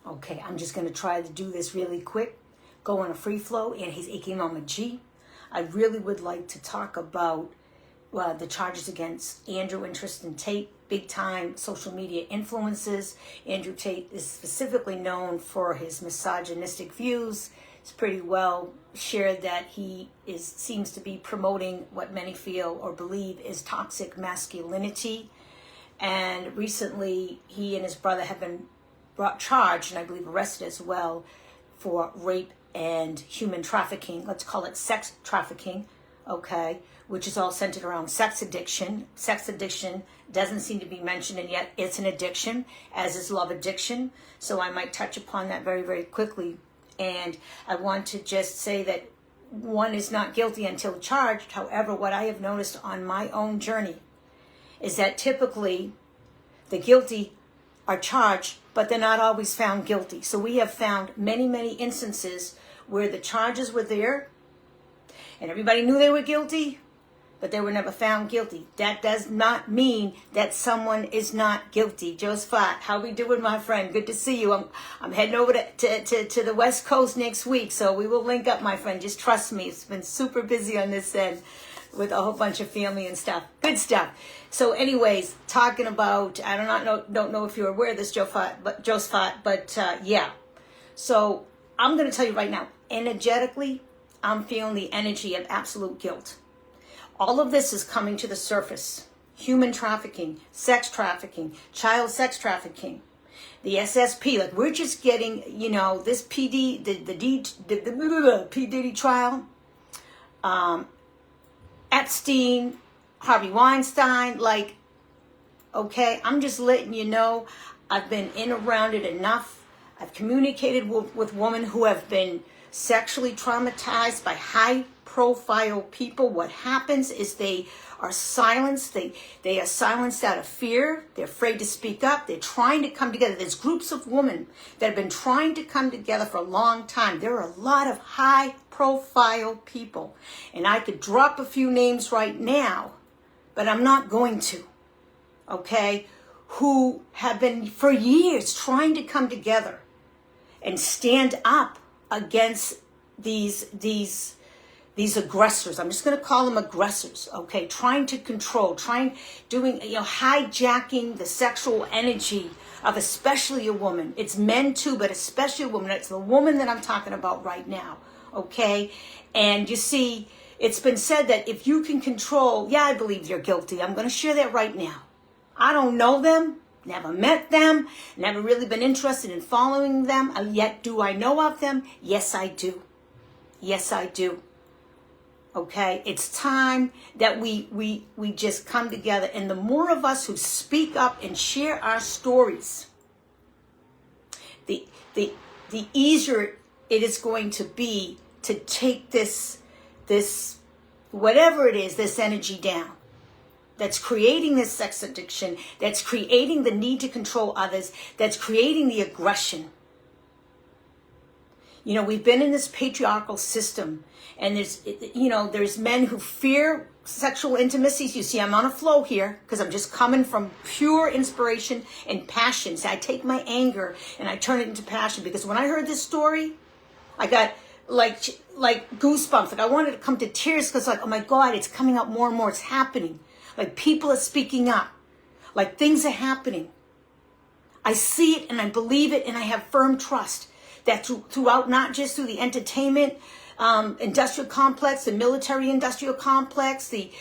Okay, I'm just going to try to do this really quick, go on a free flow, and his Ikimama G. I really would like to talk about the charges against Andrew and Tristan Tate, big time social media influencers. Andrew Tate is specifically known for his misogynistic views. It's pretty well shared that he seems to be promoting what many feel or believe is toxic masculinity. And recently, he and his brother have been charged, and I believe arrested as well, for rape and human trafficking. Let's call it sex trafficking, okay, which is all centered around sex addiction. Sex addiction doesn't seem to be mentioned, and yet it's an addiction, as is love addiction. So I might touch upon that very, very quickly. And I want to just say that one is not guilty until charged. However, what I have noticed on my own journey is that typically the guilty are charged, but they're not always found guilty. So we have found many, many instances where the charges were there and everybody knew they were guilty, but they were never found guilty. That does not mean that someone is not guilty. Josephat, how we doing, my friend? Good to see you. I'm heading over to the West Coast next week, so we will link up, my friend. Just trust me. It's been super busy on this end with a whole bunch of family and stuff. Good stuff. So anyways, talking about, I don't know if you're aware of this, Josephat, but yeah. So I'm going to tell you right now, energetically, I'm feeling the energy of absolute guilt. All of this is coming to the surface. Human trafficking, sex trafficking, child sex trafficking, the SSP. Like, we're just getting, this PD, the P. Diddy trial, Epstein, Harvey Weinstein. Like, okay, I'm just letting you know, I've been in around it enough. I've communicated with women who have been sexually traumatized by high-profile people. What happens is they are silenced. They are silenced out of fear. They're afraid to speak up. They're trying to come together. There's groups of women that have been trying to come together for a long time. There are a lot of high-profile people. And I could drop a few names right now, but I'm not going to, okay, who have been for years trying to come together and stand up against these aggressors. I'm just going to call them aggressors, okay? Trying to control, hijacking the sexual energy of especially a woman. It's men too, but especially a woman. It's the woman that I'm talking about right now, okay? And you see, it's been said that if you can control, I believe you're guilty. I'm going to share that right now. I don't know them. Never met them, never really been interested in following them. Yet do I know of them? Yes, I do. Yes, I do. Okay, it's time that we just come together. And the more of us who speak up and share our stories, the easier it is going to be to take this whatever it is, this energy down. That's creating this sex addiction, that's creating the need to control others, that's creating the aggression. We've been in this patriarchal system, and there's men who fear sexual intimacies. You see, I'm on a flow here because I'm just coming from pure inspiration and passion. See, I take my anger and I turn it into passion, because when I heard this story, I got like goosebumps. Like, I wanted to come to tears, because oh my God, it's coming out more and more. It's happening. Like, people are speaking up. Like, things are happening. I see it and I believe it, and I have firm trust that throughout, not just through the entertainment industrial complex, the military industrial complex, the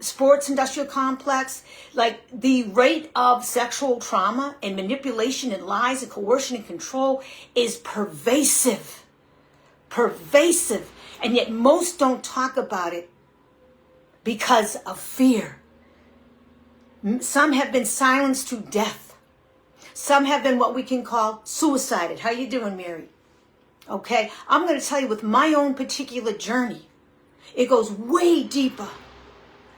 sports industrial complex, like, the rate of sexual trauma and manipulation and lies and coercion and control is pervasive. Pervasive. And yet most don't talk about it because of fear. Some have been silenced to death. Some have been what we can call suicided. How you doing, Mary? Okay, I'm going to tell you, with my own particular journey, it goes way deeper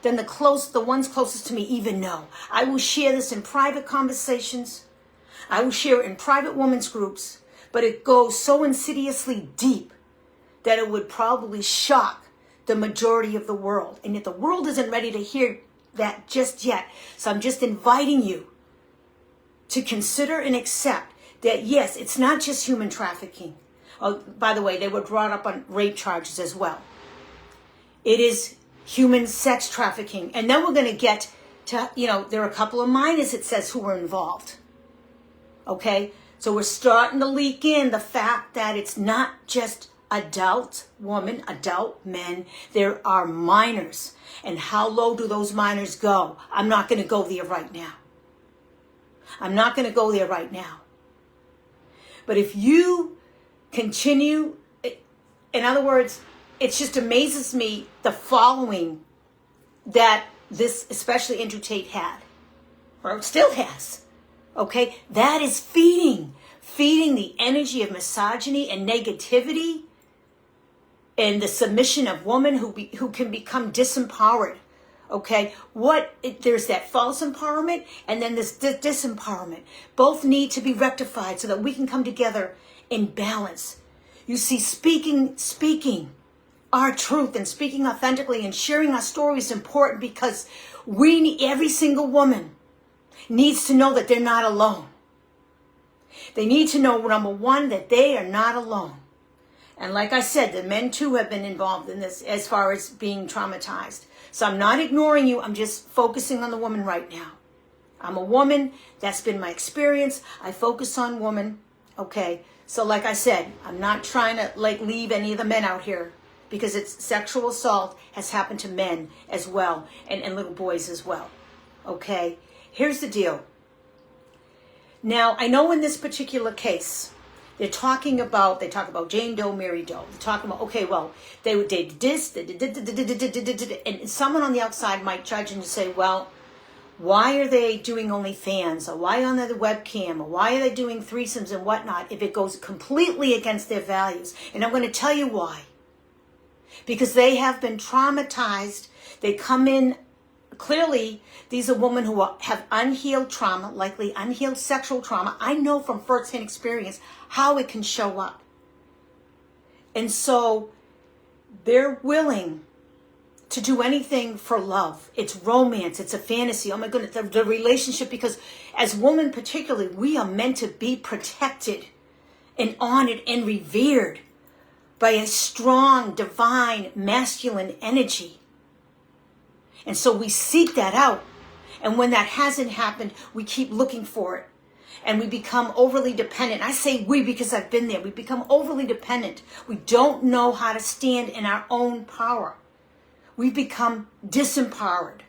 than the ones closest to me even know. I will share this in private conversations. I will share it in private women's groups, but it goes so insidiously deep that it would probably shock the majority of the world. And yet the world isn't ready to hear that just yet. So I'm just inviting you to consider and accept that, yes, it's not just human trafficking. Oh, by the way, they were brought up on rape charges as well. It is human sex trafficking. And then we're going to get to, there are a couple of minors, it says, who were involved. Okay? So we're starting to leak in the fact that it's not just adult women, adult men. There are minors. And how low do those minors go? I'm not going to go there right now. I'm not going to go there right now. But if you continue, in other words, it just amazes me the following that this, especially Andrew Tate had, or still has. Okay? That is feeding the energy of misogyny and negativity and the submission of women who can become disempowered. Okay? There's that false empowerment and then this disempowerment. Both need to be rectified so that we can come together in balance. You see, speaking our truth and speaking authentically and sharing our story is important because every single woman needs to know that they're not alone. They need to know, number one, that they are not alone. And like I said, the men too have been involved in this as far as being traumatized. So I'm not ignoring you. I'm just focusing on the woman right now. I'm a woman. That's been my experience. I focus on woman. Okay. So like I said, I'm not trying to leave any of the men out here because it's sexual assault has happened to men as well and little boys as well. Okay. Here's the deal. Now, I know in this particular case, they talk about Jane Doe, Mary Doe. They're talking about, okay, well, they did this, and someone on the outside might judge and say, well, why are they doing OnlyFans, or why on the webcam, or why are they doing threesomes and whatnot if it goes completely against their values? And I'm going to tell you why. Because they have been traumatized. They come in, clearly, these are women who have unhealed trauma, likely unhealed sexual trauma. I know from firsthand experience how it can show up. And so they're willing to do anything for love. It's romance. It's a fantasy. Oh my goodness, the relationship, because as women particularly, we are meant to be protected and honored and revered by a strong, divine, masculine energy. And so we seek that out. And when that hasn't happened, we keep looking for it. And we become overly dependent. I say we because I've been there. We become overly dependent. We don't know how to stand in our own power. We become disempowered.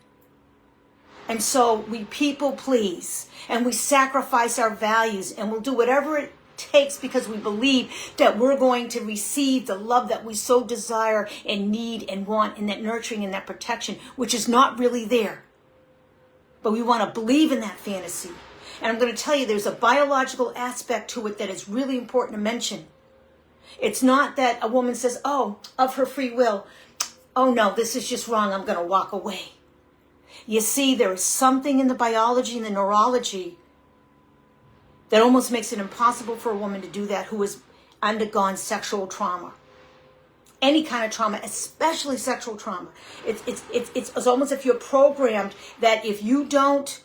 And so we people please. And we sacrifice our values. And we'll do whatever it takes because we believe that we're going to receive the love that we so desire and need and want, and that nurturing and that protection, which is not really there. But we want to believe in that fantasy. And I'm going to tell you, there's a biological aspect to it that is really important to mention. It's not that a woman says, oh, of her free will, oh no, this is just wrong, I'm going to walk away. You see, there is something in the biology and the neurology that almost makes it impossible for a woman to do that who has undergone sexual trauma. Any kind of trauma, especially sexual trauma. It's almost if you're programmed that if you don't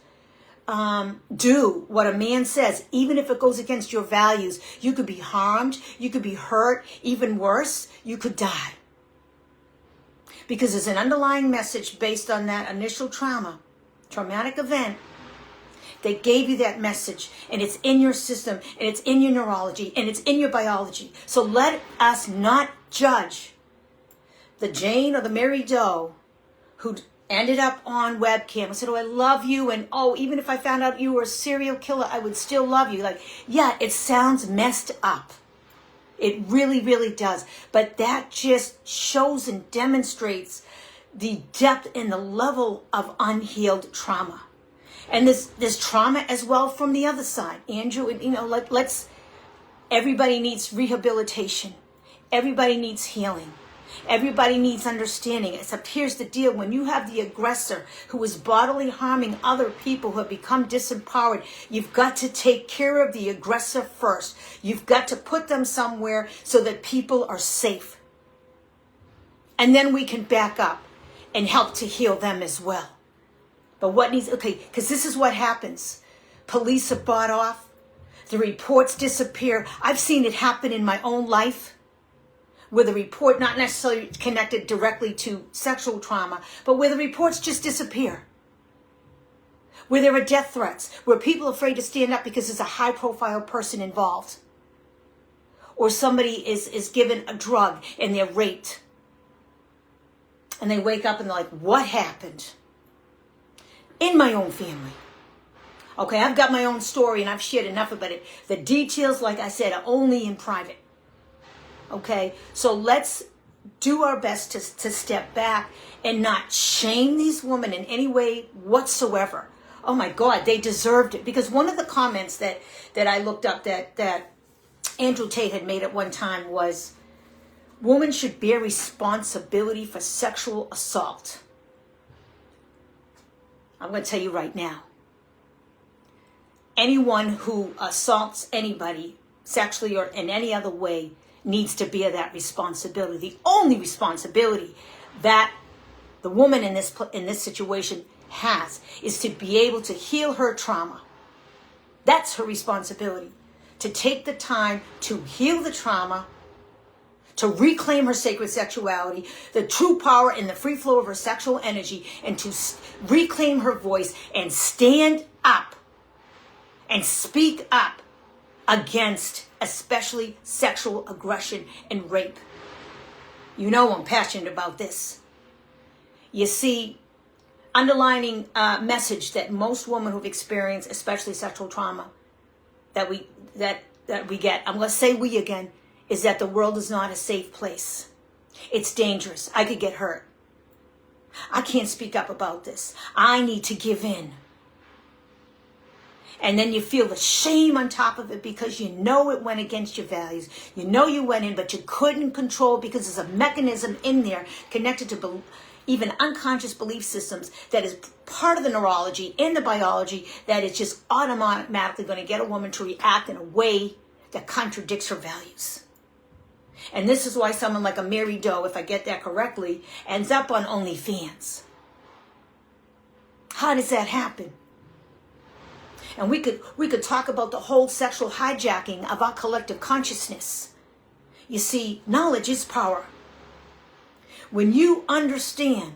do what a man says, even if it goes against your values, you could be harmed, you could be hurt, even worse, you could die. Because there's an underlying message based on that initial traumatic event, that gave you that message, and it's in your system, and it's in your neurology, and it's in your biology. So let us not judge the Jane or the Mary Doe who ended up on webcam and said, oh, I love you, and oh, even if I found out you were a serial killer, I would still love you. Yeah, it sounds messed up. It really, really does. But that just shows and demonstrates the depth and the level of unhealed trauma. And there's trauma as well from the other side. Andrew, everybody needs rehabilitation. Everybody needs healing. Everybody needs understanding. Except here's the deal. When you have the aggressor who is bodily harming other people who have become disempowered, you've got to take care of the aggressor first. You've got to put them somewhere so that people are safe. And then we can back up and help to heal them as well. But because this is what happens. Police are bought off. The reports disappear. I've seen it happen in my own life, where the report, not necessarily connected directly to sexual trauma, but where the reports just disappear. Where there are death threats, where people are afraid to stand up because there's a high-profile person involved. Or somebody is given a drug and they're raped. And they wake up and they're like, what happened? In my own family. Okay, I've got my own story and I've shared enough about it. The details, like I said, are only in private. Okay, so let's do our best to step back and not shame these women in any way whatsoever. Oh my God, they deserved it. Because one of the comments that I looked up that Andrew Tate had made at one time was, women should bear responsibility for sexual assault. I'm going to tell you right now. Anyone who assaults anybody sexually or in any other way needs to bear that responsibility. The only responsibility that the woman in this situation has is to be able to heal her trauma. That's her responsibility. To take the time to heal the trauma, to reclaim her sacred sexuality, the true power and the free flow of her sexual energy, and to reclaim her voice and stand up and speak up against especially sexual aggression and rape. You know I'm passionate about this. You see, underlining message that most women who've experienced especially sexual trauma that we get, I'm going to say we again, is that the world is not a safe place. It's dangerous. I could get hurt. I can't speak up about this. I need to give in. And then you feel the shame on top of it because you know it went against your values. You know you went in, but you couldn't control because there's a mechanism in there connected to even unconscious belief systems that is part of the neurology and the biology that is just automatically going to get a woman to react in a way that contradicts her values. And this is why someone like a Mary Doe, if I get that correctly, ends up on OnlyFans. How does that happen? And we could talk about the whole sexual hijacking of our collective consciousness. You see, knowledge is power. When you understand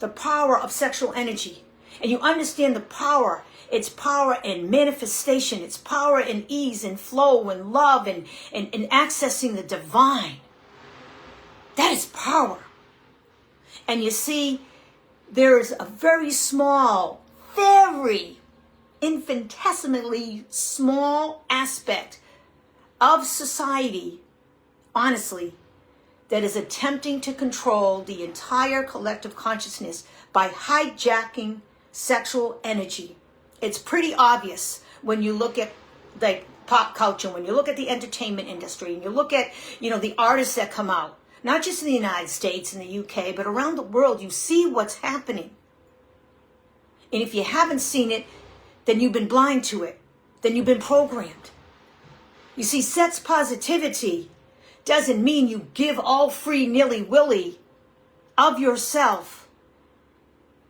the power of sexual energy, and you understand the power, its power in manifestation, its power in ease and flow and love and accessing the divine, that is power. And you see, there is a very small, very infinitesimally small aspect of society, honestly, that is attempting to control the entire collective consciousness by hijacking sexual energy. It's pretty obvious when you look at like pop culture, when you look at the entertainment industry, and you look at, the artists that come out, not just in the United States and the UK, but around the world. You see what's happening. And if you haven't seen it, then you've been blind to it. Then you've been programmed. You see, sex positivity doesn't mean you give all free nilly-willy of yourself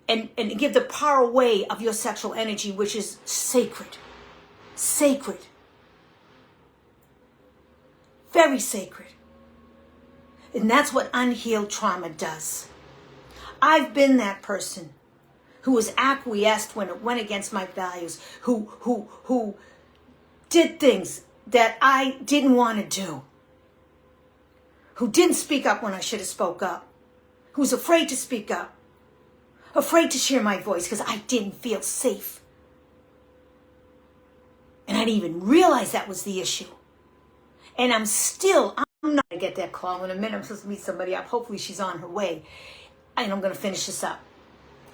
and give the power away of your sexual energy, which is sacred. Sacred. Very sacred. And that's what unhealed trauma does. I've been that person who was acquiesced when it went against my values, who did things that I didn't want to do, who didn't speak up when I should have spoke up, who was afraid to speak up, afraid to share my voice because I didn't feel safe. And I didn't even realize that was the issue. And I'm not going to get that call in a minute. I'm supposed to meet somebody up. Hopefully she's on her way. And I'm going to finish this up.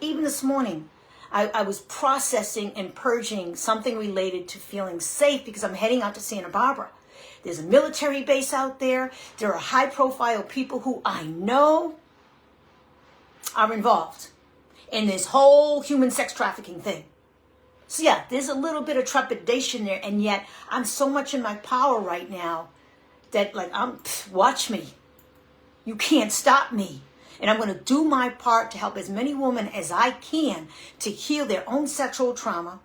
Even this morning, I was processing and purging something related to feeling safe because I'm heading out to Santa Barbara. There's a military base out there. There are high-profile people who I know are involved in this whole human sex trafficking thing. So yeah, there's a little bit of trepidation there, and yet I'm so much in my power right now that watch me. You can't stop me. And I'm going to do my part to help as many women as I can to heal their own sexual trauma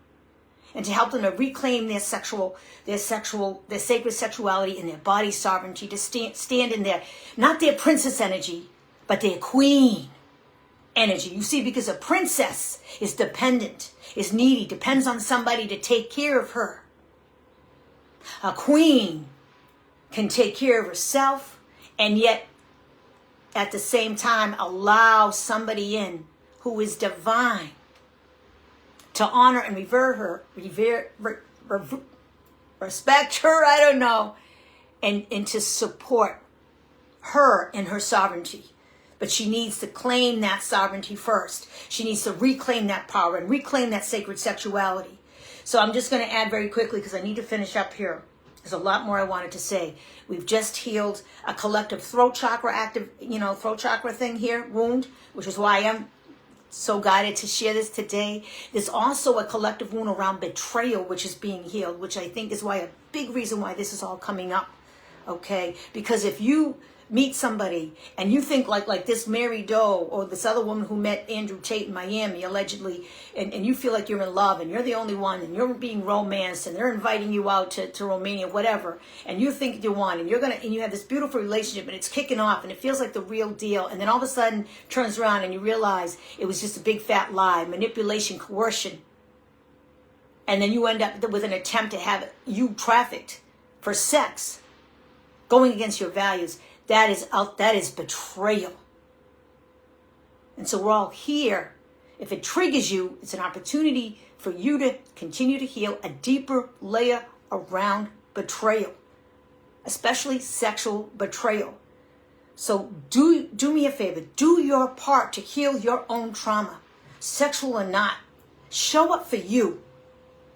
and to help them to reclaim their sacred sexuality and their body sovereignty, to stand in their, not their princess energy, but their queen energy. You see, because a princess is dependent, is needy, depends on somebody to take care of her. A queen can take care of herself and yet at the same time allow somebody in who is divine to honor and respect her, I don't know, and to support her in her sovereignty. But she needs to claim that sovereignty first. She needs to reclaim that power and reclaim that sacred sexuality. So I'm just going to add very quickly because I need to finish up here. There's a lot more I wanted to say. We've just healed a collective throat chakra throat chakra thing here, wound, which is why I'm so guided to share this today. There's also a collective wound around betrayal, which is being healed, which I think is why a big reason why this is all coming up. Okay? Because if you meet somebody and you think like this Mary Doe or this other woman who met Andrew Tate in Miami allegedly, and you feel like you're in love and you're the only one and you're being romanced and they're inviting you out to Romania, whatever, and you think you're one and you have this beautiful relationship and it's kicking off and it feels like the real deal, and then all of a sudden turns around and you realize it was just a big fat lie, manipulation, coercion, and then you end up with an attempt to have you trafficked for sex, going against your values. That is betrayal. And so we're all here. If it triggers you, it's an opportunity for you to continue to heal a deeper layer around betrayal, especially sexual betrayal. So do me a favor. Do your part to heal your own trauma, sexual or not. Show up for you,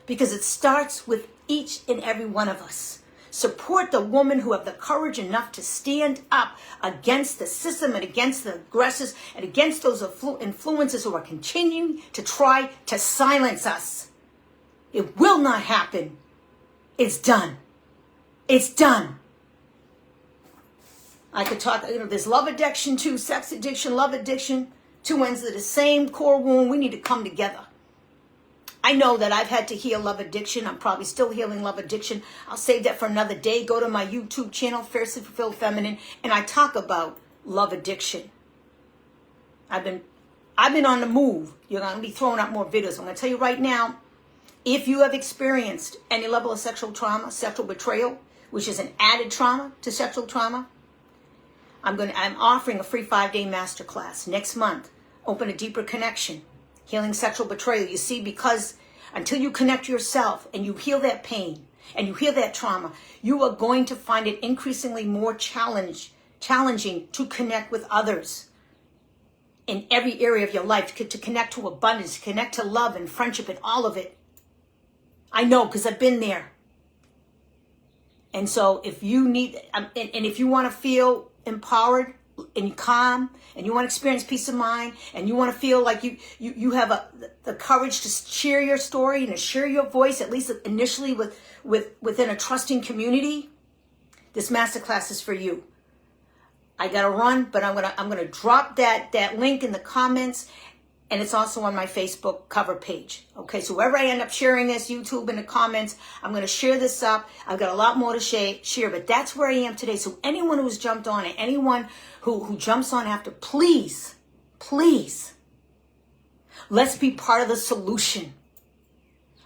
because it starts with each and every one of us. Support the women who have the courage enough to stand up against the system and against the aggressors and against those influences who are continuing to try to silence us. It will not happen. It's done. It's done. I could talk, there's love addiction too, sex addiction, love addiction, two ends of the same core wound. We need to come together. I know that I've had to heal love addiction. I'm probably still healing love addiction. I'll save that for another day. Go to my YouTube channel, Fiercely Fulfilled Feminine, and I talk about love addiction. I've been on the move. You're going to be throwing out more videos. I'm going to tell you right now, if you have experienced any level of sexual trauma, sexual betrayal, which is an added trauma to sexual trauma, I'm offering a free 5-day masterclass next month. Open a deeper connection. Healing sexual betrayal. You see, because until you connect yourself and you heal that pain and you heal that trauma, you are going to find it increasingly more challenging to connect with others in every area of your life, to connect to abundance, to connect to love and friendship and all of it. I know, because I've been there. And so if you need, and if you want to feel empowered and calm, and you want to experience peace of mind, and you want to feel like you have the courage to share your story and to share your voice, at least initially within a trusting community, this masterclass is for you. I gotta run, but I'm gonna drop that link in the comments, and it's also on my Facebook cover page. Okay, so wherever I end up sharing this, YouTube in the comments, I'm going to share this up. I've got a lot more to share, but that's where I am today. So anyone who's jumped on it, anyone who jumps on after, please, let's be part of the solution.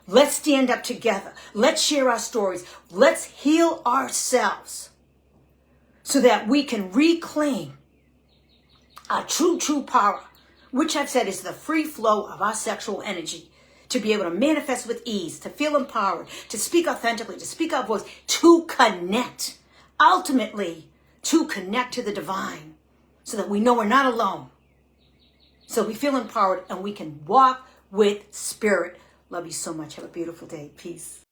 Let's stand up together. Let's share our stories. Let's heal ourselves so that we can reclaim our true power, which I've said is the free flow of our sexual energy, to be able to manifest with ease, to feel empowered, to speak authentically, to speak our voice, to connect, ultimately to connect to the divine, so that we know we're not alone. So we feel empowered and we can walk with spirit. Love you so much. Have a beautiful day. Peace.